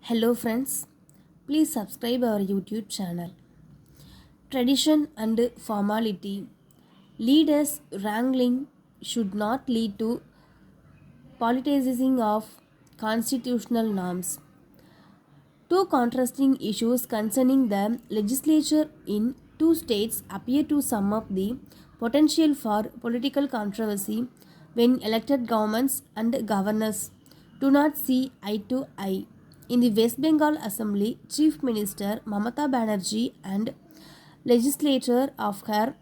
Hello friends, please subscribe our YouTube channel. Tradition and formality. Leaders wrangling should not lead to politicizing of constitutional norms. Two contrasting issues concerning the legislature in two states appear to sum up the potential for political controversy when elected governments and governors do not see eye to eye. In the West Bengal Assembly, Chief Minister Mamata Banerjee and legislature of her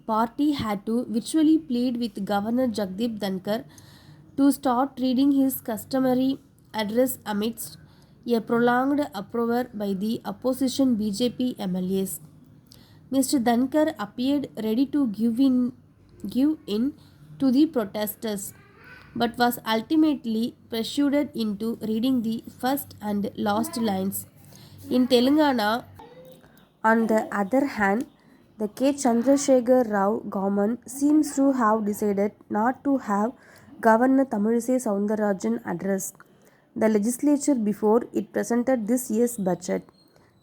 party had to virtually plead with Governor Jagdeep Dhankar to start reading his customary address amidst a prolonged uproar by the opposition BJP MLAs. Mr. Dhankar appeared ready to give in to the protesters, but was ultimately pressured into reading the first and last lines. In Telangana, on the other hand, the K. Chandrasekhar Rao government seems to have decided not to have Governor Tamilisai Soundararajan address the legislature before it presented this year's budget.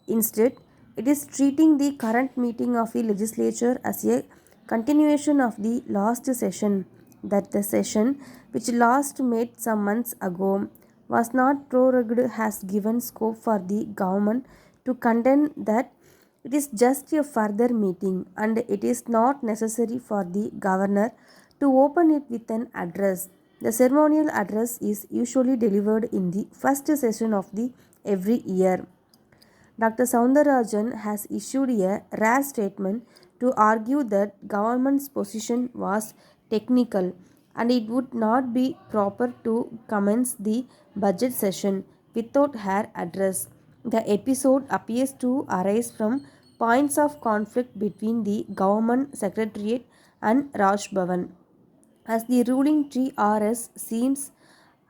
Instead, it is treating the current meeting of the legislature as a continuation of the last session. That the session, which last met some months ago, was not prorogued, has given scope for the government to contend that it is just a further meeting and it is not necessary for the governor to open it with an address. The ceremonial address is usually delivered in the first session of the every year. Dr. Soundarajan has issued a rare statement to argue that government's position was technical and it would not be proper to commence the budget session without her address. The episode appears to arise from points of conflict between the government secretariat and Raj Bhavan, as the ruling TRS seems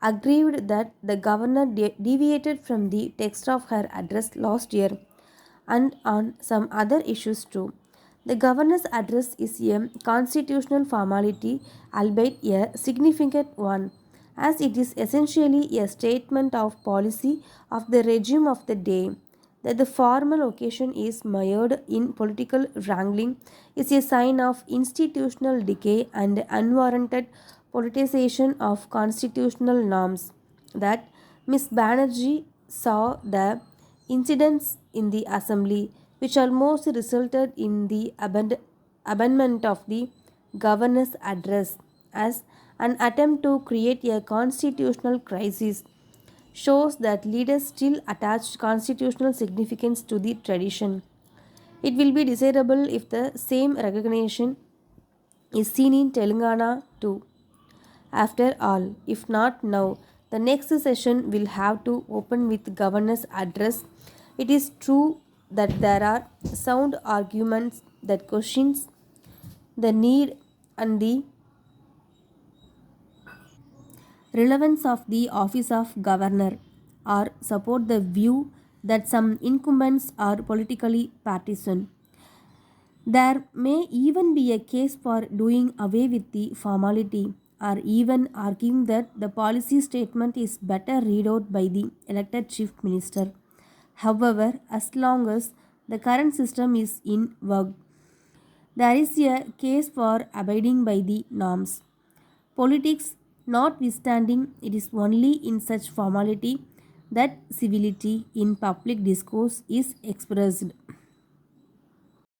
aggrieved that the governor deviated from the text of her address last year and on some other issues too. The governor's address is a constitutional formality, albeit a significant one, as it is essentially a statement of policy of the regime of the day. That the formal occasion is mired in political wrangling is a sign of institutional decay and unwarranted politicization of constitutional norms. That Miss Banerjee saw the incidents in the assembly, which almost resulted in the abandonment of the governor's address, as an attempt to create a constitutional crisis, shows that leaders still attach constitutional significance to the tradition. It will be desirable if the same recognition is seen in Telangana too. After all, if not now, the next session will have to open with governor's address. It is true that there are sound arguments that questions the need and the relevance of the office of governor or support the view that some incumbents are politically partisan. There may even be a case for doing away with the formality or even arguing that the policy statement is better read out by the elected chief minister. However, as long as the current system is in vogue, there is a case for abiding by the norms. Politics notwithstanding, it is only in such formality that civility in public discourse is expressed.